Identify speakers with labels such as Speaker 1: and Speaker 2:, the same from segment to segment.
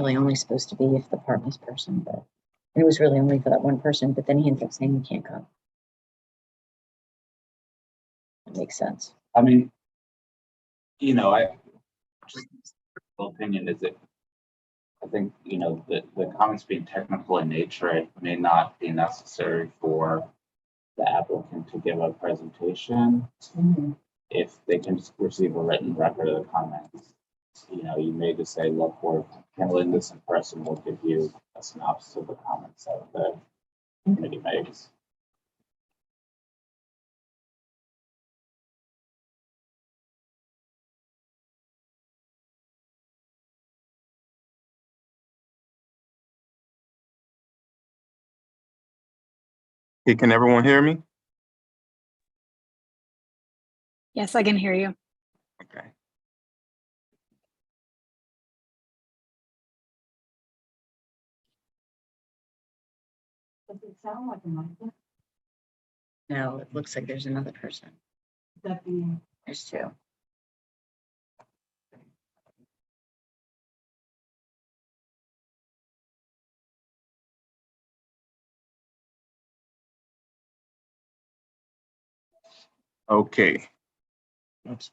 Speaker 1: really only supposed to be if the apartment's person, but it was really only for that one person, but then he ended up saying he can't come. That makes sense.
Speaker 2: I mean, you know, I just opinion is that I think, you know, the comments being technical in nature, it may not be necessary for the applicant to give a presentation. If they can just receive a written record of the comments, you know, you may just say, look, we're handling this in person, we'll give you a synopsis of the comments that the committee makes.
Speaker 3: Hey, can everyone hear me?
Speaker 4: Yes, I can hear you.
Speaker 3: Okay.
Speaker 5: Does it sound like a monkey?
Speaker 1: No, it looks like there's another person.
Speaker 5: That the
Speaker 1: There's two.
Speaker 3: Okay.
Speaker 1: Oops.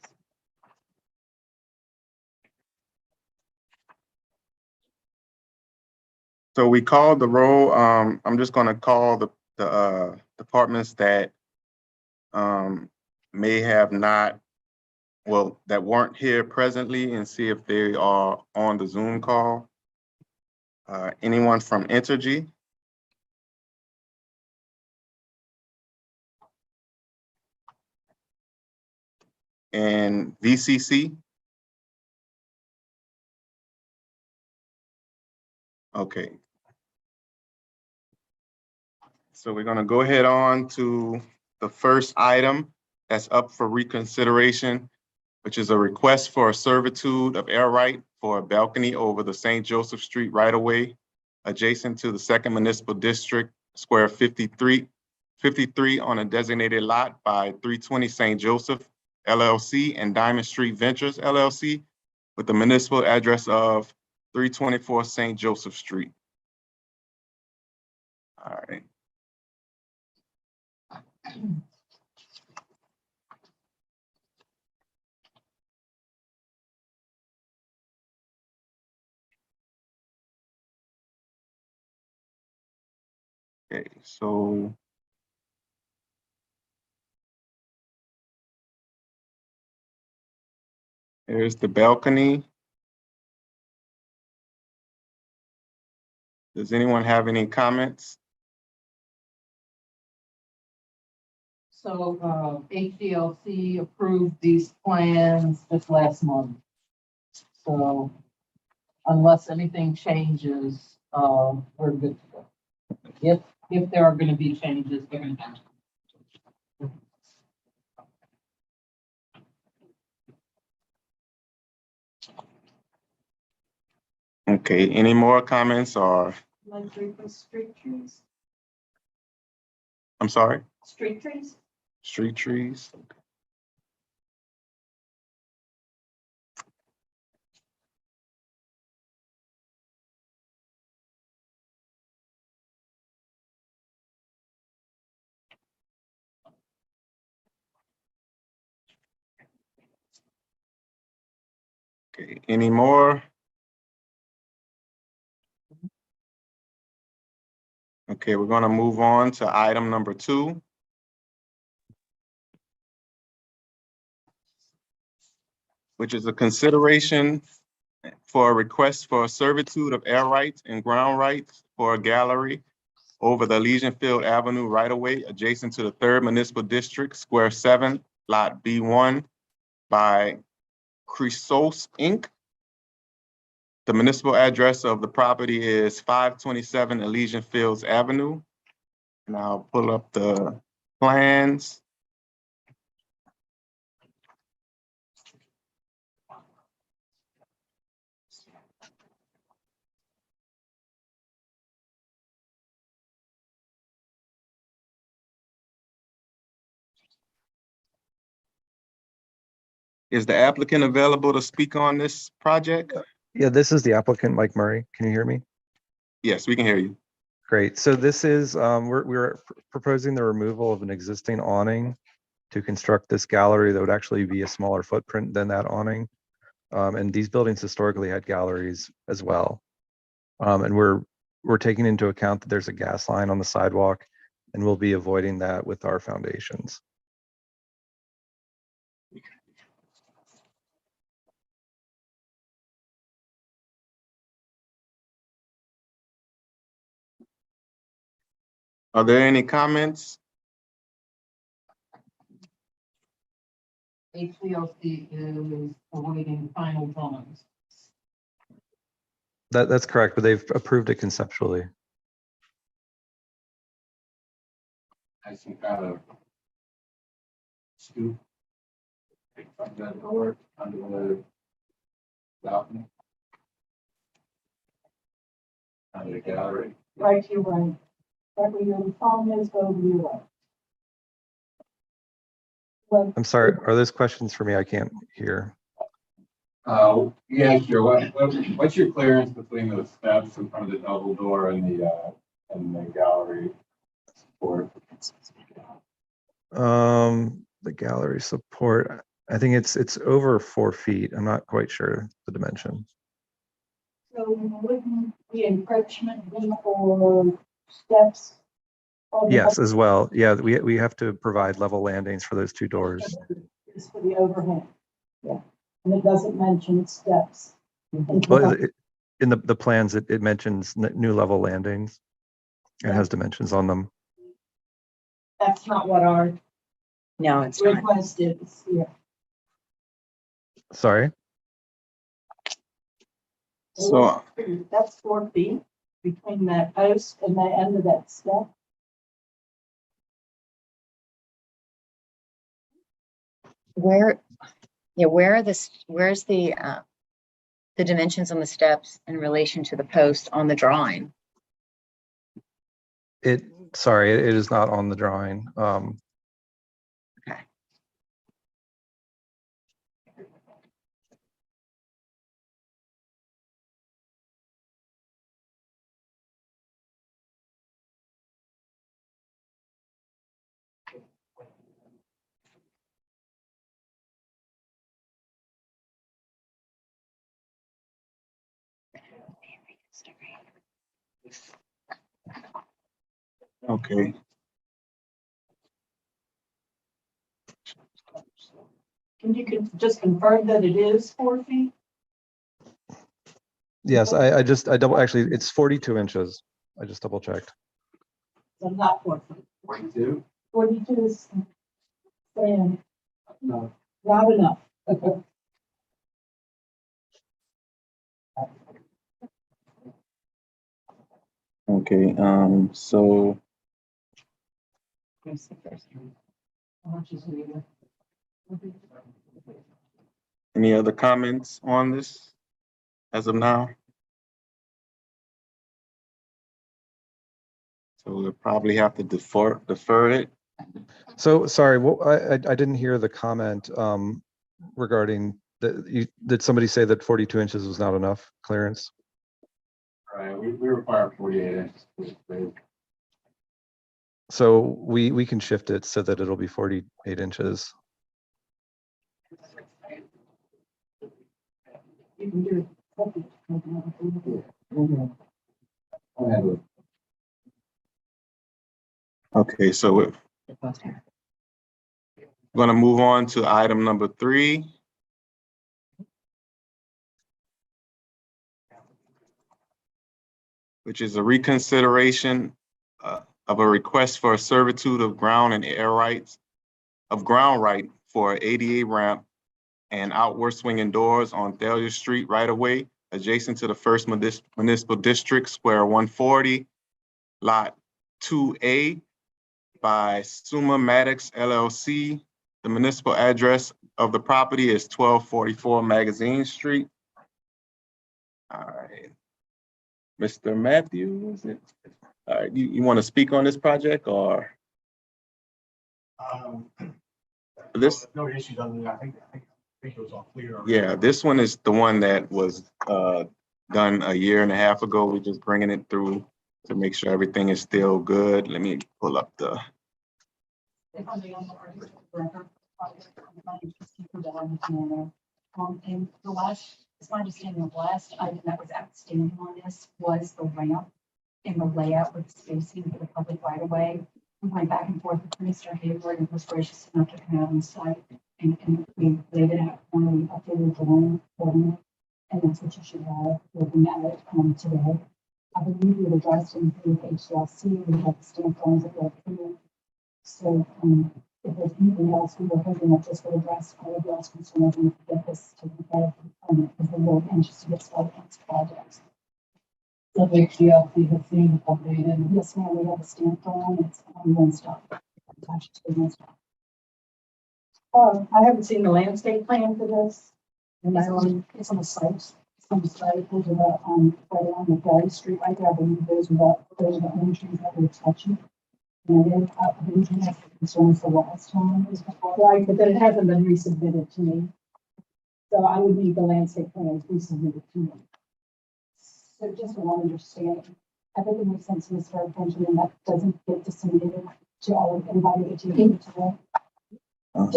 Speaker 3: So we called the roll. I'm just going to call the departments that may have not, well, that weren't here presently, and see if they are on the Zoom call. Anyone from Entergy? And VCC? Okay. So we're going to go ahead on to the first item that's up for reconsideration, which is a request for a servitude of air right for a balcony over the St. Joseph Street right-of-way adjacent to the Second Municipal District, square 53 on a designated lot by 320 St. Joseph LLC and Diamond Street Ventures LLC with the municipal address of 324 St. Joseph Street. All right. Okay, so there's the balcony. Does anyone have any comments?
Speaker 5: so HDLC approved these plans this last month. So unless anything changes, we're good to go. If there are going to be changes, they're going to happen.
Speaker 3: Okay, any more comments or,
Speaker 5: Like street trees?
Speaker 3: I'm sorry,
Speaker 5: Street trees?
Speaker 3: street trees? Okay, any more? Okay, we're gonna move on to item number 2. Which is a consideration for a request for a servitude of air rights and ground rights for a gallery over the Elysian Field Avenue right-of-way adjacent to the 3rd Municipal District, Square 7, Lot B1 by Chrysos Inc. The municipal address of the property is 527 Elysian Fields Avenue. And I'll pull up the plans. Is the applicant available to speak on this project?
Speaker 6: Yeah, this is the applicant, Mike Murray. Can you hear me?
Speaker 3: Yes, we can hear you.
Speaker 6: Great. So this is, we're proposing the removal of an existing awning to construct this gallery that would actually be a smaller footprint than that awning. And these buildings historically had galleries as well. And we're taking into account that there's a gas line on the sidewalk, and we'll be avoiding that with our foundations.
Speaker 3: Are there any comments?
Speaker 5: HCLC is awaiting final drawings.
Speaker 6: That's correct, but they've approved it conceptually.
Speaker 2: I some kind of scoop. From that door under the balcony. Under the gallery.
Speaker 5: Right, you're right. That way your phone is over your right. Well,
Speaker 6: I'm sorry, are those questions for me? I can't hear.
Speaker 7: Yeah, sure. What's your clearance between the steps in front of the double door and the gallery support?
Speaker 6: The gallery support, I think it's over 4 feet. I'm not quite sure the dimension.
Speaker 8: So wouldn't the encroachment be for steps?
Speaker 6: Yes, as well. Yeah, we have to provide level landings for those 2 doors.
Speaker 8: It's for the overhang. Yeah, and it doesn't mention steps.
Speaker 6: Well, in the plans, it mentions new level landings. It has dimensions on them.
Speaker 8: That's not what our
Speaker 1: No, it's not.
Speaker 8: request is here.
Speaker 6: Sorry.
Speaker 3: So,
Speaker 8: That's 4 feet between that post and the end of that step.
Speaker 1: Where, yeah, where's the dimensions on the steps in relation to the post on the drawing?
Speaker 6: Sorry, it is not on the drawing.
Speaker 1: Okay.
Speaker 3: okay.
Speaker 8: Can you just confirm that it is 4 feet?
Speaker 6: Yes, I actually, it's 42 inches. I just double checked.
Speaker 8: So not 4 feet.
Speaker 7: 42?
Speaker 8: 42 is saying
Speaker 7: No.
Speaker 8: not enough.
Speaker 3: Okay, so
Speaker 5: How much is needed?
Speaker 3: any other comments on this as of now? So we'll probably have to defer it.
Speaker 6: So sorry, well, I didn't hear the comment regarding did somebody say that 42 inches was not enough clearance?
Speaker 7: Right, we require 48 inches.
Speaker 6: So we can shift it so that it'll be 48 inches.
Speaker 8: You can do it.
Speaker 3: Okay, so we're gonna move on to item number 3. Which is a reconsideration of a request for a servitude of ground and air rights of ground right for ADA ramp and outward swinging doors on Thalia Street right away adjacent to the First Municipal District, Square 140, Lot 2A by Summa Maddox LLC. The municipal address of the property is 1244 Magazine Street. All right. Mr. Matthew, is it? All right, you want to speak on this project or this?
Speaker 9: No issues other than I think
Speaker 7: think it was all clear.
Speaker 3: Yeah, this one is the one that was done a year and a half ago. We're just bringing it through to make sure everything is still good. Let me pull up the,
Speaker 8: If I may, on the artist record, my name is Keeper Down. And the last, it's my understanding, the last item that was outstanding on this was the ramp and the layout with the spacing for the public right of way. We went back and forth with Mr. Hayward and was gracious enough to come out on site and we laid it out when we updated the drawing for me. And that's what you should have, looking at it today. I believe we addressed in the HLC, we have the stamp drawings that go through. So, if there's anything else, we were hoping that this would address all of y'all's concerns and get this to the better component, because we're really anxious to get started on this project.
Speaker 5: So the HDLC has seen updated.
Speaker 8: Yes, ma'am, we have a stamp drawing, it's on one stop. Attached to one stop. I haven't seen the landscape plan for this. It's on the site. It's on the site. Those are the, right along the Valley Street right there. I believe those are the only trees that we're touching. And then, I believe we have concerns the last time. Right, but then it hasn't been resubmitted to me. So I would need the landscape plans resubmitted to me. So just for one understanding, I think it makes sense to start attention that doesn't get disseminated to all of everybody that you need to. What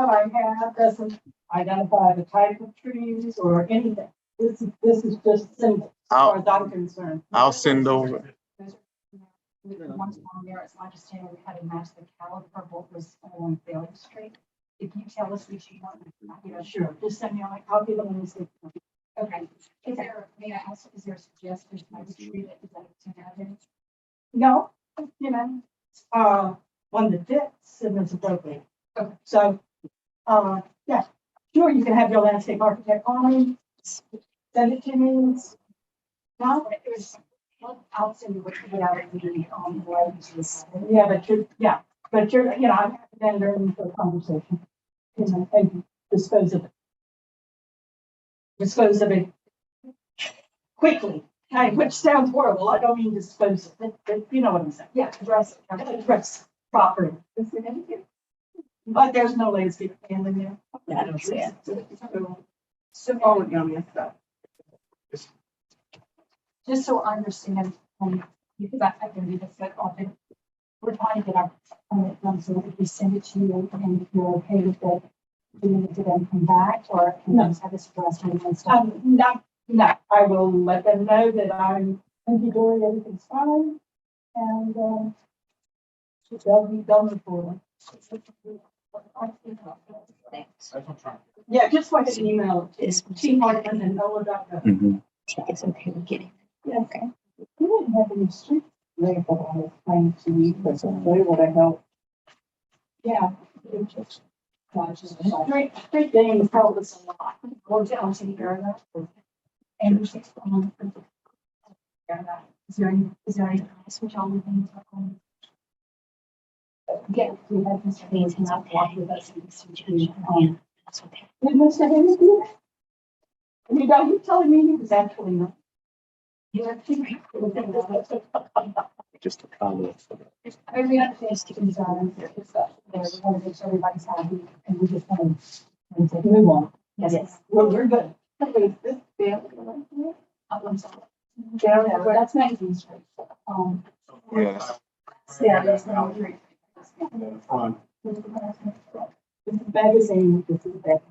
Speaker 8: I have doesn't identify the type of trees or anything. This is just simple, as far as I'm concerned.
Speaker 3: I'll send over.
Speaker 8: The ones on there, it's my understanding we had to match the caliber of what was on Bailey Street. If you tell us which you want, sure, just send me a copy of the landscape. Okay. Is there, may I ask, is there a suggestion I would treat it as like 10 evidence? No, one that fits and is appropriate. Okay. So, yeah, sure, you can have your landscape architect on, send it to me. No, I'll send you what you need on the way. Yeah, but you're, I'm then learning for a conversation. And dispose of it quickly. Which sounds horrible. I don't mean dispose of it, but you know what I'm saying. Yeah, address properly. But there's no landscape plan in there. Yeah, I don't see it. So all of yummy stuff. Just so I understand, because I can read the set of it. We're trying to get our permit done, so if we send it to you and if you're okay with it, do we need to then come back or can we just have this addressed and stuff? No, I will let them know that I'm hunky-dory, everything's fine, and they'll move forward. Yeah, just like an email. It's T-Martin and Noah.gov.
Speaker 1: Check it's okay with getting.
Speaker 8: Yeah, okay. We didn't have any street label I was trying to read, but they would have helped. Yeah. Street names help us a lot. Go down to the area. And we should, is there any switch on the things? Yeah, we have Mr. Haynes and I'll walk with us. That's okay. Did Mr. Haynes do that? You telling me he was actually not?
Speaker 3: Just a comment.
Speaker 8: I mean, I think to concern is that we want to make sure everybody's happy and we just want to move on. Yes. We're good. I'm sorry. Yeah, that's 19th Street.
Speaker 3: Yes.
Speaker 8: Yeah, that's not great.
Speaker 7: Front.
Speaker 8: This is magazine, this is that.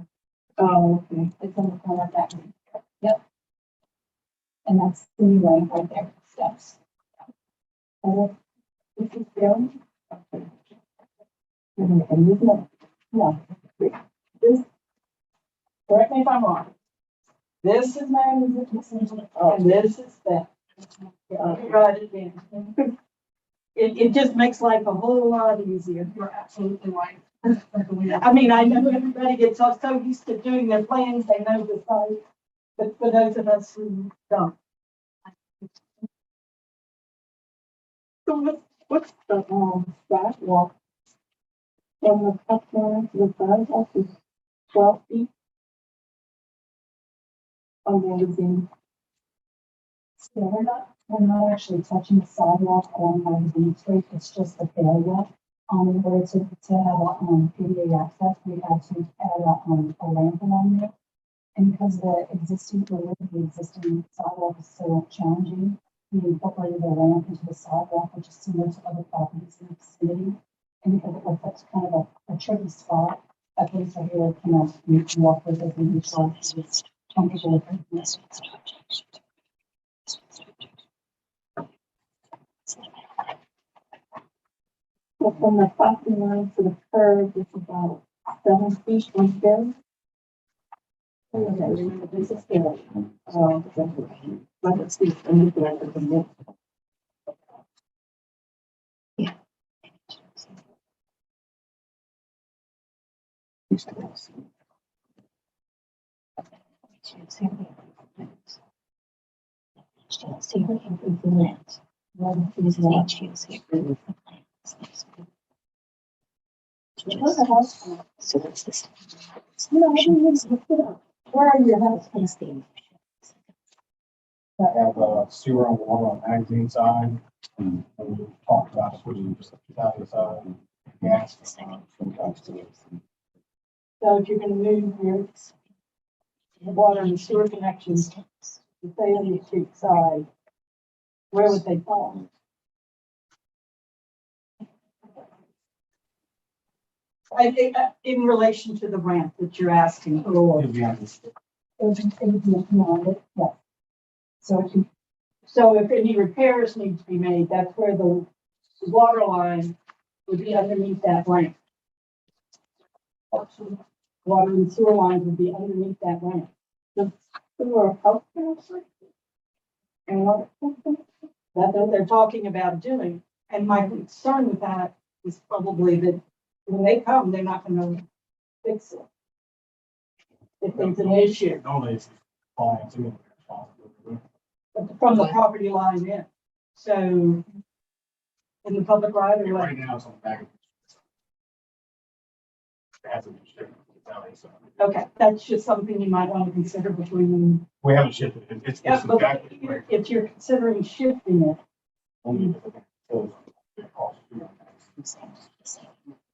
Speaker 8: Oh, okay. It's on the corner of that. Yep. And that's the new line right there, steps. This is down. Yeah. This, correct me if I'm wrong. This is my, and this is that. Right again. It just makes life a whole lot easier. You're absolutely right. I mean, I know everybody gets so used to doing their plans, they know the site, but for those of us who don't. So what's the sidewalk from the customer to the sidewalk is 12 feet? On the magazine. So we're not actually touching the sidewalk on Magazine Street, it's just the area In order to have PDA access, we had to add a ramp along there. And because the existing sidewalk is so challenging, we incorporated a ramp into the sidewalk, which is similar to other properties in the vicinity. And because it was such kind of a tricky spot, at least I really cannot walk with it and it's comfortable. So from the property line to the curb, it's about 7 feet from there. This is the, but it's the,
Speaker 1: So that's this.
Speaker 8: where are your houses?
Speaker 7: Have sewer and water on magazine side, and we talked about switching to the side, gas. Sometimes to
Speaker 8: So if you're gonna move your water and sewer connections to stay on the street side, where would they fall? I think that in relation to the ramp that you're asking for.
Speaker 7: It'd be on this-
Speaker 8: It would be beyond it, yeah. So if any repairs need to be made, that's where the water line would be underneath that ramp. Water and sewer lines would be underneath that ramp. The sewer house and what? That's what they're talking about doing. And my concern with that is probably that when they come, they're not gonna fix it. If there's an issue.
Speaker 7: Normally it's fine too.
Speaker 8: From the property line in. So in the public right of way.
Speaker 7: Right now it's on the back. It hasn't been shipped to the county, so.
Speaker 8: Okay, that's just something you might want to consider before you.
Speaker 7: We haven't shipped it. It's
Speaker 8: Yeah, but
Speaker 7: exactly where.
Speaker 8: if you're considering shifting it.
Speaker 7: Only if it goes, it costs you.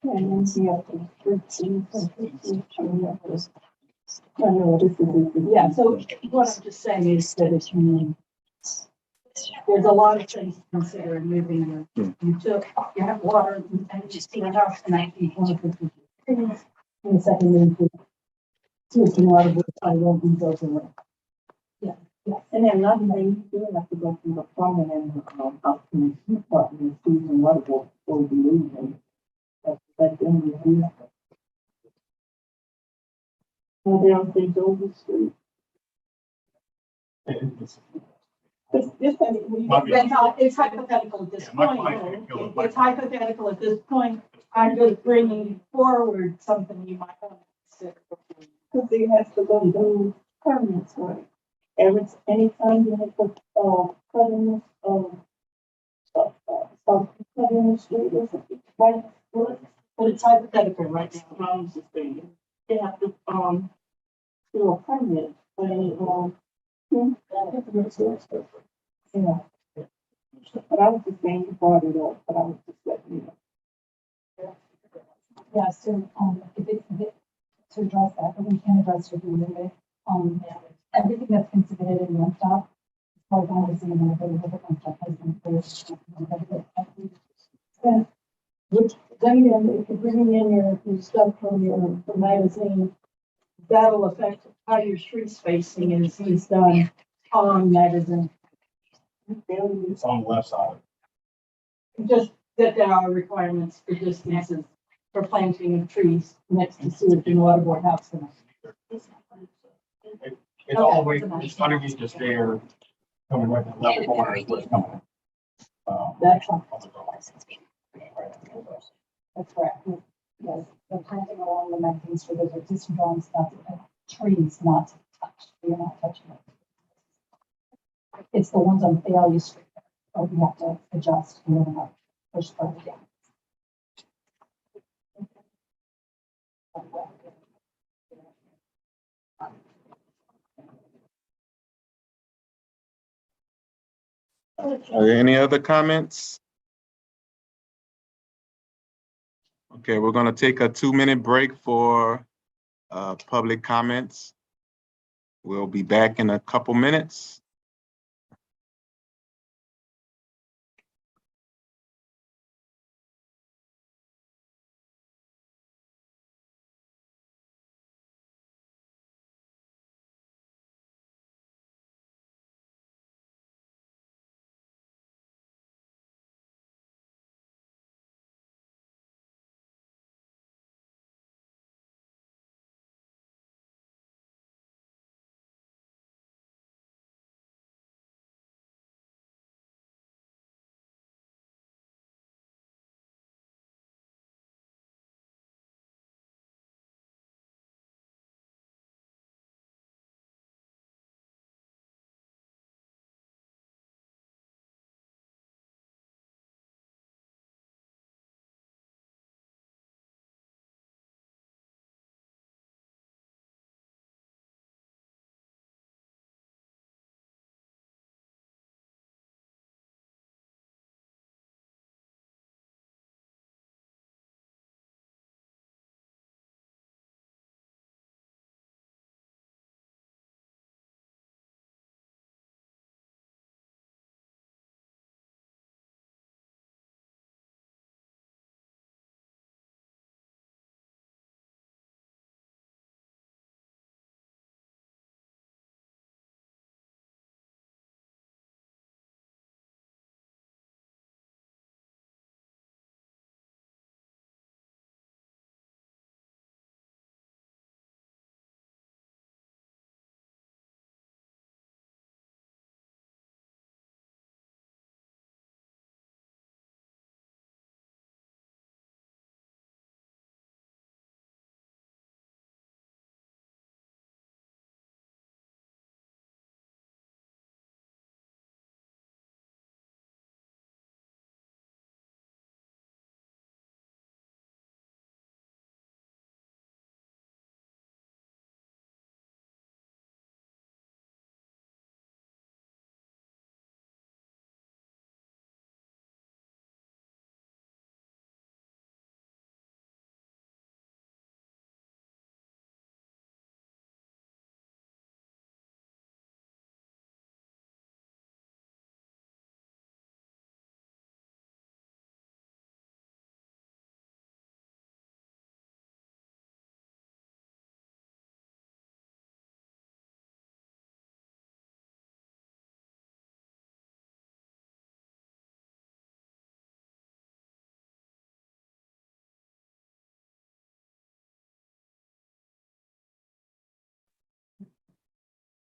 Speaker 8: And then see up to 13. Yeah, so what I'm just saying is that it's, there's a lot of things to consider in moving. You have water and just your house and I think one of the. And the second is to a lot of which I won't be built away. Yeah, and then another thing, you do have to go through the plumbing and up to the heat button and season water before we move them. That's the only thing. Well, they don't think over the street.
Speaker 7: It's-
Speaker 8: It's hypothetical at this
Speaker 7: Yeah, my
Speaker 8: point.
Speaker 7: client can't go.
Speaker 8: It's hypothetical at this point. I'm just bringing forward something you might want to consider. Because he has to go do permits, right? Anytime you have to, cutting, cutting the street or something, right? But it's hypothetical right now. I'm just saying. They have to, do a permit, when, yeah. But I was just saying you brought it up, but I was just letting you know. Yeah, so, if it's, to address that, but we can address it in a minute. Everything that's been submitted in one stop, as far as I'm seeing, and everything with one stop has been first. Which, then again, if you're bringing in your stuff from your magazine, that'll affect how your street spacing is done on magazine.
Speaker 7: It's on the left side.
Speaker 8: Just that there are requirements for distances for planting of trees next to sewage and water board house.
Speaker 7: It's all the way, it's underneath the stair, coming right to the left corner is where it's coming.
Speaker 8: That's
Speaker 7: on the door.
Speaker 8: That's correct. Yes, the planting along the magazine street, there's existing drawings, not trees not touched. You're not touching it. It's the ones on Failure Street, or we have to adjust and then up, push further down.
Speaker 3: Are there any other comments? Okay, we're gonna take a 2-minute break for public comments. We'll be back in a couple minutes.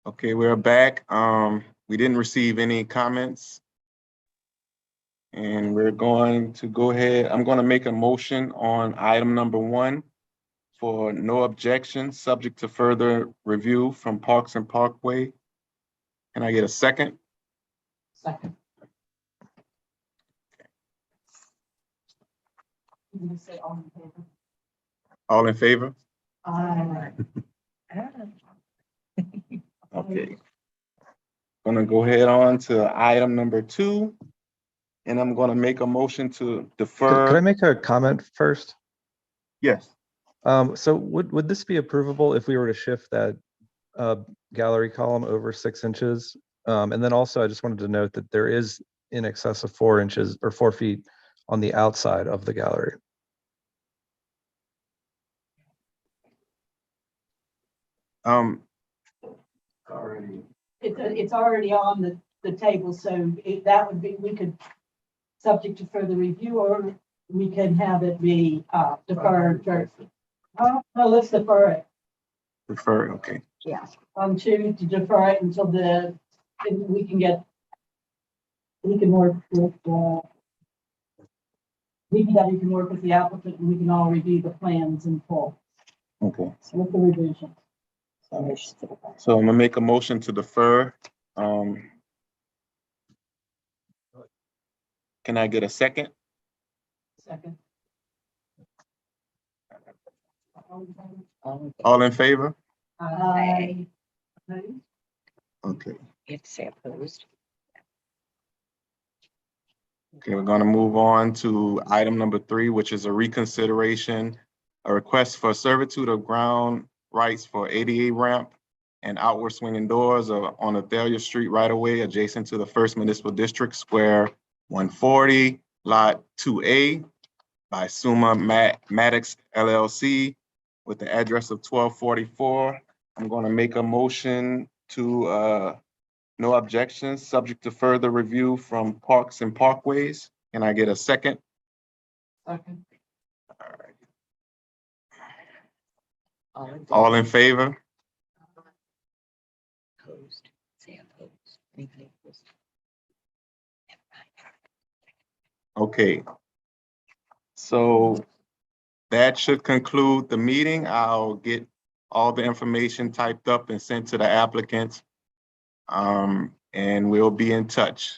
Speaker 3: Okay, we're back. We didn't receive any comments. And we're going to go ahead. I'm going to make a motion on item number 1 for no objection, subject to further review from Parks and Parkway. Can I get a second?
Speaker 5: Second. You can say all in favor.
Speaker 3: All in favor?
Speaker 5: Aye.
Speaker 3: Okay. Gonna go ahead on to item number 2. And I'm gonna make a motion to defer.
Speaker 6: Could I make a comment first?
Speaker 3: Yes.
Speaker 6: So would this be approvable if we were to shift that gallery column over 6 inches? And then also, I just wanted to note that there is in excess of 4 inches or 4 feet on the outside of the gallery.
Speaker 3: Already.
Speaker 9: It's already on the table, so that would be, we could, subject to further review, or we can have it be deferred. No, let's defer it.
Speaker 3: Defer, okay.
Speaker 9: Choose to defer it until we can work with, DPW can work with the applicant, and we can all review the plans in full
Speaker 3: Okay.
Speaker 9: with the revision.
Speaker 3: So I'm gonna make a motion to defer. Can I get a second?
Speaker 9: Second.
Speaker 3: All in favor?
Speaker 9: Aye.
Speaker 3: Okay.
Speaker 1: You have to say opposed.
Speaker 3: Okay, we're gonna move on to item number 3, which is a reconsideration, a request for servitude of ground rights for ADA ramp and outward swinging doors on Athalia Street right away adjacent to the First Municipal District Square 140, Lot 2A by Summa Maddox LLC with the address of 1244. I'm gonna make a motion to, no objections, subject to further review from Parks and Parkways. Can I get a second?
Speaker 5: Second.
Speaker 3: All in favor?
Speaker 1: Opposed, say opposed. Anybody opposed?
Speaker 3: Okay. So that should conclude the meeting. I'll get all the information typed up and sent to the applicants. And we'll be in touch.